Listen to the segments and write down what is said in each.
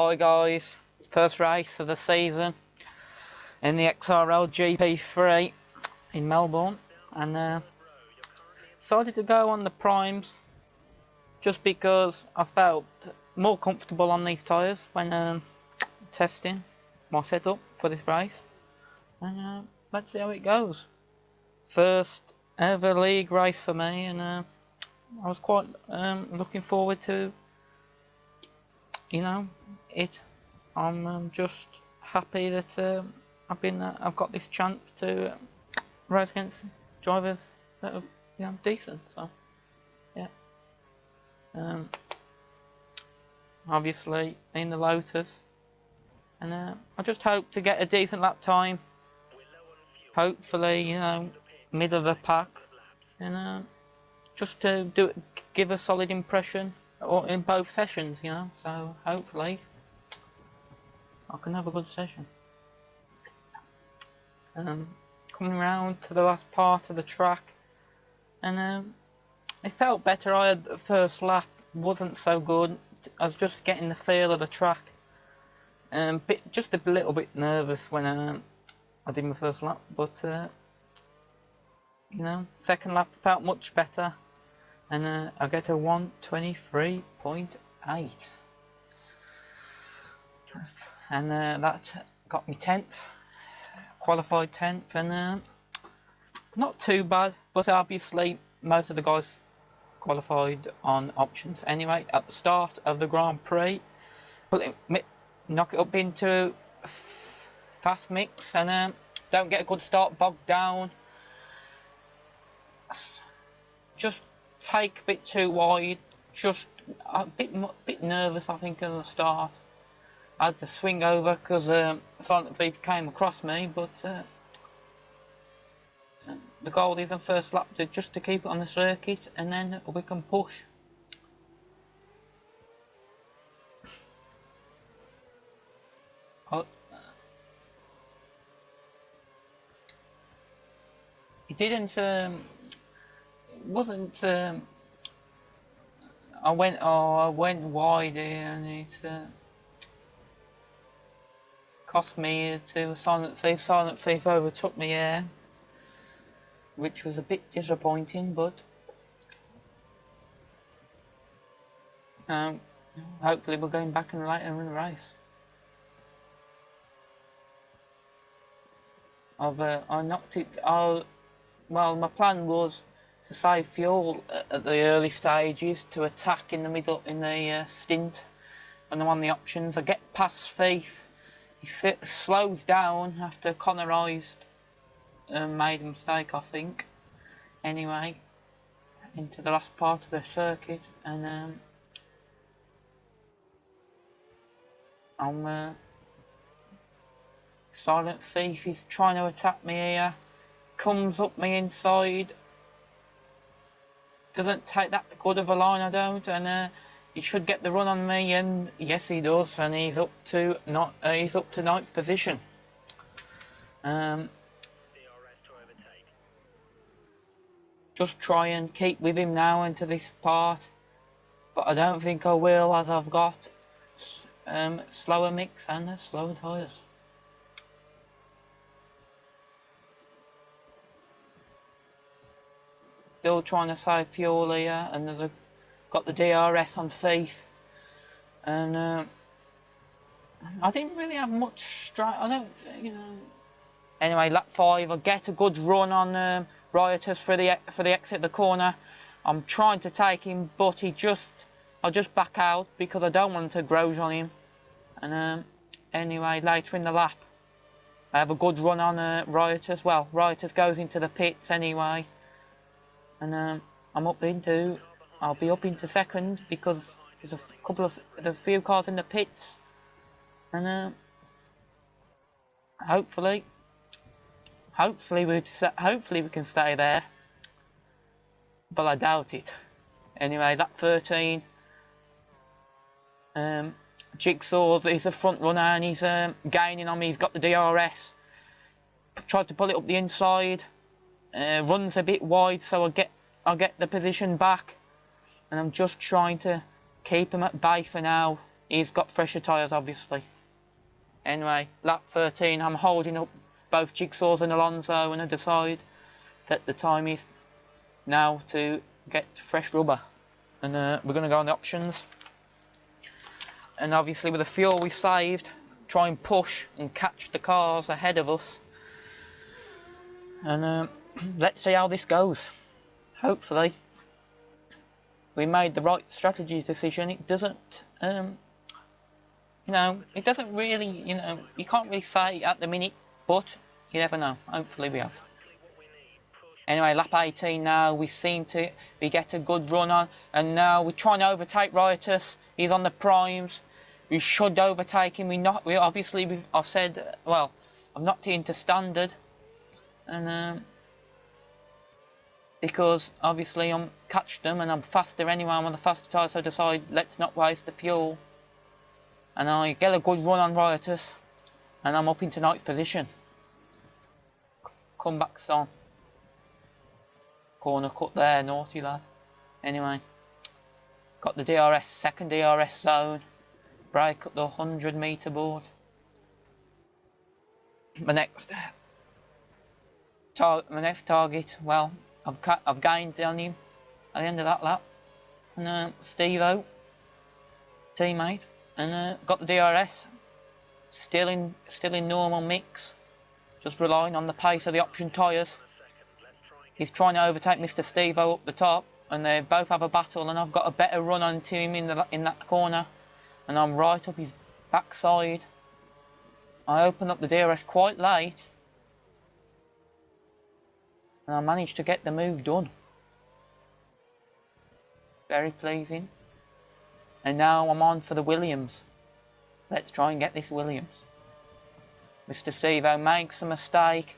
Hi guys, first race of the season in the XRL GP3 in Melbourne, and decided to go on the primes just because I felt more comfortable on these tyres when testing my setup for this race, and let's see how it goes. First ever league race for me, and I was quite looking forward to it. I'm just happy that I've got this chance to race against drivers that are decent. So yeah, obviously in the Lotus, and I just hope to get a decent lap time. Hopefully, middle of the pack, and just to give a solid impression in both sessions, so hopefully I can have a good session. Coming around to the last part of the track, and it felt better. I had the first lap wasn't so good. I was just getting the feel of the track, just a little bit nervous when I did my first lap, but second lap felt much better. And I get a 1:23.8, and that got me 10th, qualified 10th, and not too bad. But obviously most of the guys qualified on options anyway at the start of the Grand Prix. Knock it up into fast mix, and don't get a good start, bogged down. Just take a bit too wide, just a bit nervous I think at the start. I had to swing over because Silent Thief came across me, but the goal is on first lap just to keep it on the circuit, and then we can push. It didn't. It wasn't. I went wide here, and it cost me to Silent Thief. Silent Thief overtook me here, which was a bit disappointing, but hopefully we're going back in later in the race. I knocked it. Well, my plan was to save fuel at the early stages to attack in the middle in the stint when I'm on the options. I get past Thief, he slows down after Connorized made a mistake, I think. Anyway, into the last part of the circuit, and Silent Thief is trying to attack me here, comes up me inside. Doesn't take that good of a line, I don't, and he should get the run on me, and yes he does, and he's up to ninth position. Just try and keep with him now into this part, but I don't think I will, as I've got slower mix and slower tyres. Still trying to save fuel here, and they've got the DRS on Thief, and I didn't really have much strike. I don't, Anyway, lap 5, I get a good run on Riotous for the exit of the corner. I'm trying to take him, but I just back out because I don't want to grose on him. And anyway, later in the lap, I have a good run on Riotous. Well, Riotous goes into the pits anyway. And I'll be up into second because there's a few cars in the pits, and hopefully we can stay there, but I doubt it. Anyway, lap 13, Jigsaw is the front runner, and he's gaining on me. He's got the DRS. Tried to pull it up the inside. Runs a bit wide, so I'll get the position back, and I'm just trying to keep him at bay for now. he's got fresher tyres obviously. Anyway, lap 13, I'm holding up both Jigsaw's and Alonso, and I decide that the time is now to get fresh rubber. And we're going to go on the options. And obviously with the fuel we saved, try and push and catch the cars ahead of us. And let's see how this goes. Hopefully we made the right strategy decision. It doesn't, you know, it doesn't really, you know, you can't really say at the minute, but you never know. Hopefully we have. Anyway, lap 18 now, we get a good run on, and now we're trying to overtake Riotous. He's on the primes. We should overtake him. I've said, well, I've knocked it into standard, and because obviously I'm catched them and I'm faster anyway. I'm on the faster tyre, so I decide let's not waste the fuel. And I get a good run on Riotous, and I'm up into 9th position. Comebacks on. Corner cut there, naughty lad. Anyway, got the DRS, second DRS zone. Brake up the 100-metre board. My next target, well, I've gained on him at the end of that lap. And Steve-O, teammate, and got the DRS. Still in normal mix, just relying on the pace of the option tyres. He's trying to overtake Mr. Steve-O up the top, and they both have a battle, and I've got a better run onto him in that corner, and I'm right up his backside. I opened up the DRS quite late, and I managed to get the move done. Very pleasing. And now I'm on for the Williams. Let's try and get this Williams. Mr. Steve-O makes a mistake,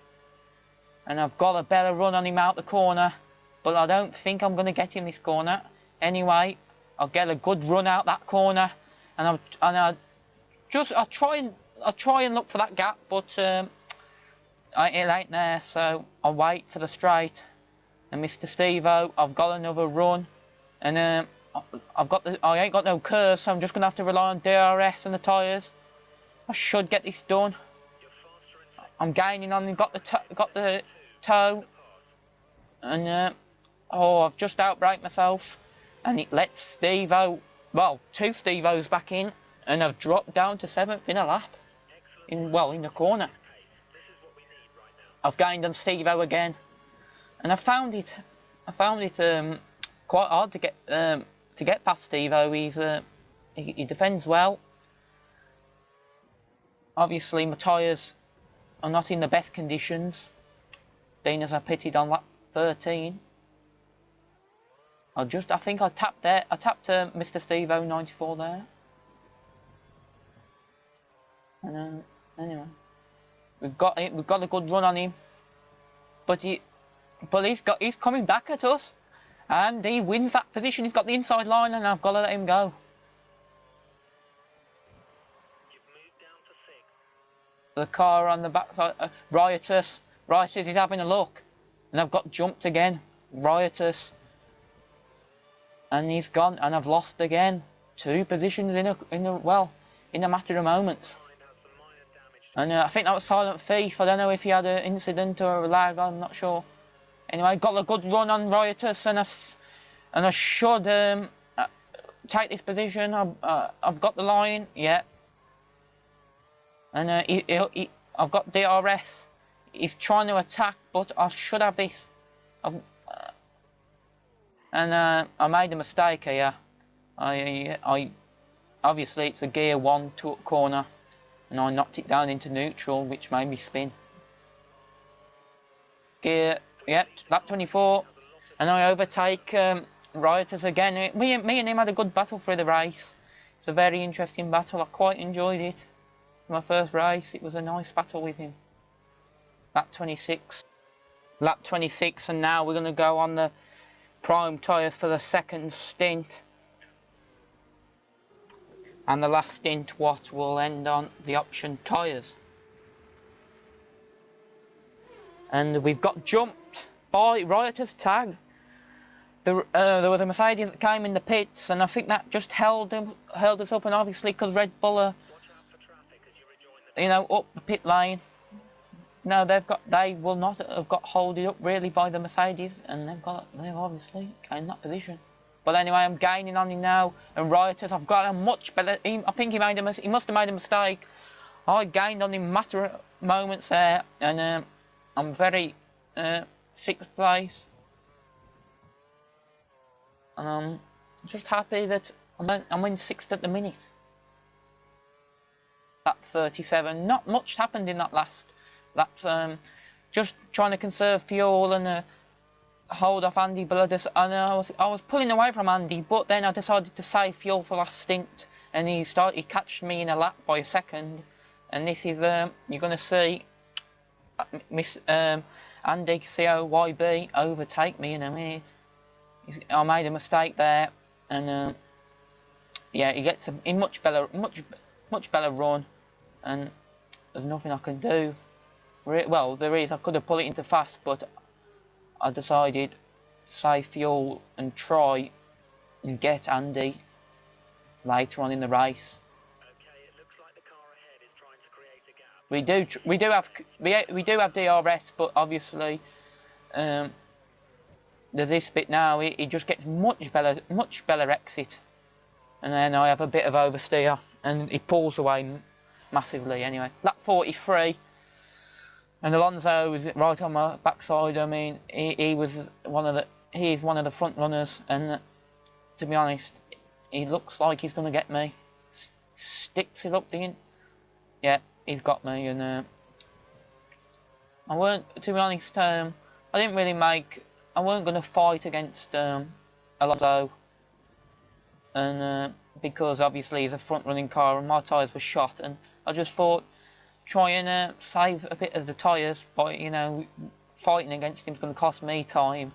and I've got a better run on him out the corner, but I don't think I'm going to get him this corner. Anyway, I'll get a good run out that corner, and I'll try and look for that gap, but it ain't there. So I'll wait for the straight. And Mr. Steve-O, I've got another run, and I ain't got no curves, so I'm just going to have to rely on DRS and the tyres. I should get this done. I'm gaining on him, got the toe, and I've just outbraked myself, and it lets Steve-O, well, 2 Steve-Os back in, and I've dropped down to 7th in a lap, in the corner. I've gained on Steve-O again, and I found it quite hard to get past Steve-O. He defends well. Obviously my tyres are not in the best conditions, being as I pitted on lap 13. I think I tapped there. I tapped Mr. Steve-O 94 there. And anyway, we've got a good run on him, but he's coming back at us, and he wins that position. He's got the inside line, and I've got to let him go. The car on the backside, Riotous is having a look, and I've got jumped again. Riotous, and he's gone, and I've lost again. 2 positions in a matter of moments. And I think that was Silent Thief. I don't know if he had an incident or a lag, I'm not sure. Anyway, got a good run on Riotous, and I should take this position. I've got the line, yeah. And I've got DRS. He's trying to attack, but I should have this. I made a mistake here. I obviously it's a gear 1 corner, and I knocked it down into neutral, which made me spin. Gear, yep, lap 24, and I overtake Riotous again. Me and him had a good battle through the race. It's a very interesting battle. I quite enjoyed it. My first race, it was a nice battle with him. Lap 26, and now we're going to go on the prime tyres for the second stint, and the last stint what will end on the option tyres. And we've got jumped by Riotous tag, there was a Mercedes that came in the pits, and I think that just held us up. And obviously, because Red Bull are, you know, up the pit lane. No, they will not have got holded up really by the Mercedes, and they've obviously gained that position. But anyway, I'm gaining on him now, and Rioters, I've got a much better. I think he must have made a mistake. I gained on him matter of moments there, and I'm very 6th place, and I'm just happy that I'm in 6th at the minute. Lap 37. Not much happened in that last. That's just trying to conserve fuel and hold off Andy Bloodus. And I was pulling away from Andy, but then I decided to save fuel for last stint, and he catched me in a lap by a second. And this is you're going to see Miss Andy COYB overtake me in a minute. I made a mistake there, and yeah, he gets a much better run, and there's nothing I can do. Well, there is. I could have pulled it into fast, but I decided to save fuel and try and get Andy later on in the race. Okay, it looks like the car ahead is trying to create a gap. We do have DRS, but obviously there's this bit now. He just gets much better exit, and then I have a bit of oversteer, and he pulls away massively. Anyway, lap 43. And Alonso was right on my backside. I mean, he is one of the front runners, and to be honest, he looks like he's going to get me. Sticks it up the yeah, he's got me, and I weren't, to be honest, I weren't going to fight against Alonso, and because obviously he's a front running car and my tyres were shot, and I just thought, try and save a bit of the tyres by, you know, fighting against him is going to cost me time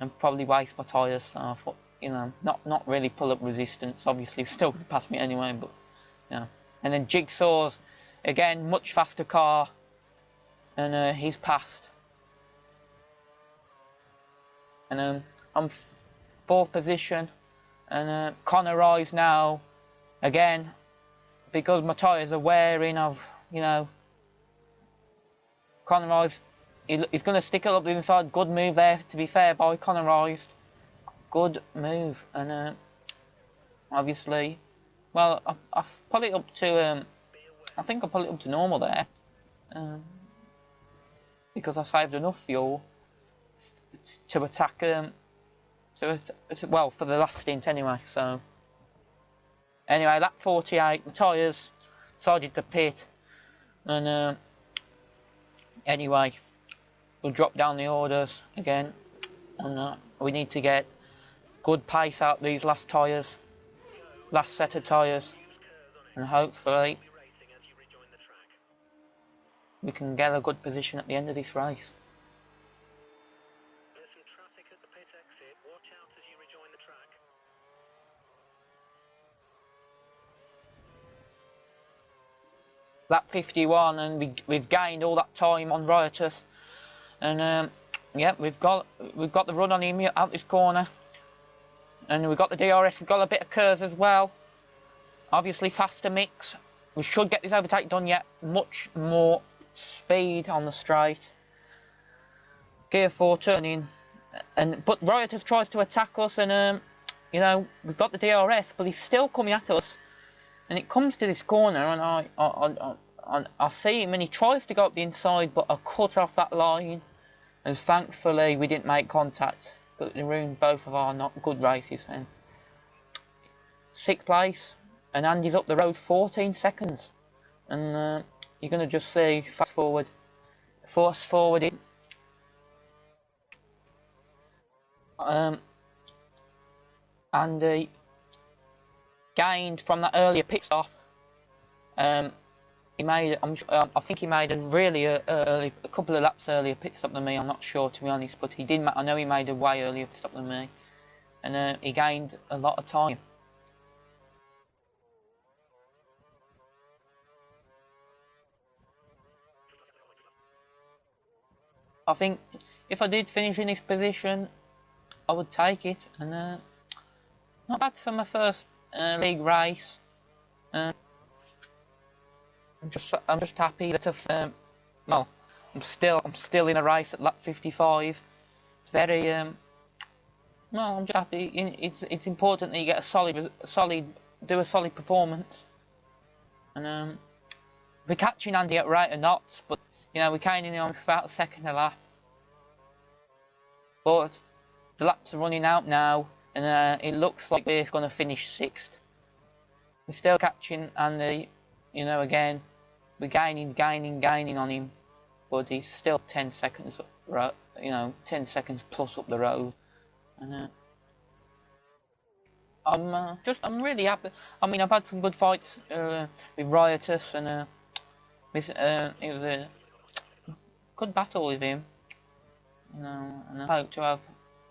and probably waste my tyres. So I thought, you know, not really pull up resistance. Obviously, still going to pass me anyway, but you know. And then Jigsaw's again much faster car, and he's passed. And I'm 4th position, and Connor Rise now again because my tyres are wearing. You know, Connor Rise, he's going to stick it up the inside. Good move there, to be fair, by Connor Rise. Good move, and obviously, well, I've put it up to, I think I put it up to normal there, because I saved enough fuel to attack, well, for the last stint anyway. So, anyway, lap 48, the tyres decided to pit. And anyway, we'll drop down the orders again, and we need to get good pace out these last set of tyres, and hopefully we can get a good position at the end of this race. There's some traffic at the pit exit. Watch out as you rejoin the track. Lap 51, and we've gained all that time on Riotous, and yeah, we've got the run on him out this corner, and we've got the DRS. We've got a bit of curves as well. Obviously, faster mix. We should get this overtake done yet. Much more speed on the straight. Gear 4 turning, but Riotous tries to attack us, and you know, we've got the DRS, but he's still coming at us. And it comes to this corner, and I see him, and he tries to go up the inside, but I cut off that line, and thankfully we didn't make contact. But it ruined both of our not good races then. 6th place, and Andy's up the road 14 seconds, and you're going to just see fast forwarding. Andy gained from that earlier pit stop. He made, I think he made a couple of laps earlier pit stop than me. I'm not sure, to be honest, but he did. I know he made a way earlier pit stop than me, and he gained a lot of time. I think if I did finish in this position, I would take it, and not bad for my first league race. I'm just happy that well, I'm still in a race at lap 55. It's very well, I'm just happy. It's important that you get a solid performance, and we're catching Andy at right of knots, but you know we're gaining on for about a second a lap. But the laps are running out now, and it looks like we're going to finish 6th. We're still catching Andy, you know, again. We're gaining on him, but he's still 10 seconds up, you know, 10 seconds plus up the road. And I'm really happy. I mean, I've had some good fights with Riotous, and it was a good battle with him. You know, and I hope to have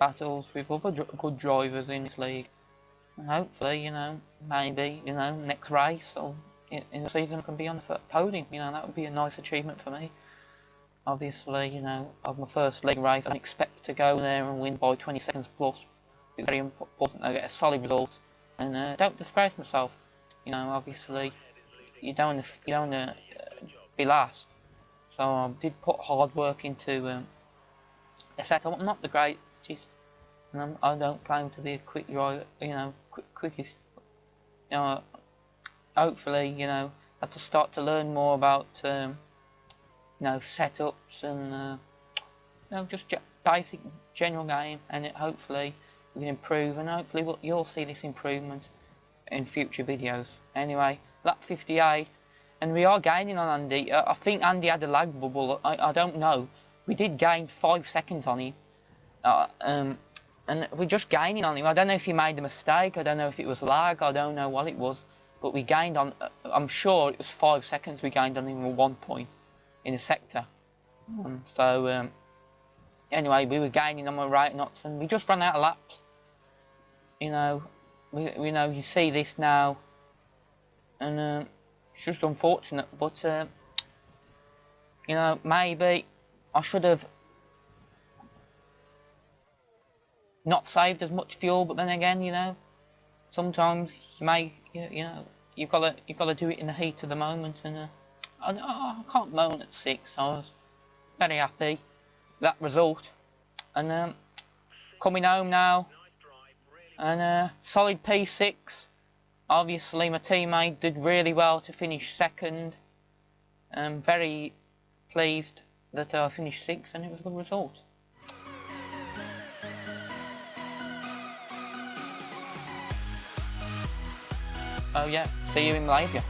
battles with other good drivers in this league. And hopefully, you know, maybe, you know, next race or in the season I can be on the podium. You know, that would be a nice achievement for me. Obviously, you know, of my first league race, I don't expect to go there and win by 20 seconds plus. It's very important I get a solid result and don't disgrace myself. You know, obviously, you don't want to be last. So I did put hard work into the setup. I'm not the greatest, and I don't claim to be a quick driver. You know, quickest. You know, hopefully, you know, I have to start to learn more about you know, setups and you know, just basic general game, and hopefully we can improve, and hopefully you'll see this improvement in future videos. Anyway, lap 58, and we are gaining on Andy. I think Andy had a lag bubble. I don't know. We did gain 5 seconds on him, and we're just gaining on him. I don't know if he made a mistake. I don't know if it was lag. I don't know what it was, but we gained on. I'm sure it was 5 seconds we gained on him at one point in a sector. So anyway, we were gaining on my right knots, and we just ran out of laps. You know, we know you see this now, and it's just unfortunate. But you know, maybe I should have not saved as much fuel. But then again, you know, sometimes you may, you know, you've got to do it in the heat of the moment, and I can't moan at 6. I was very happy with that result, and coming home now, and solid P6. Obviously my teammate did really well to finish 2nd. I'm very pleased that I finished 6th, and it was a good result. Oh yeah, see you in Malaysia.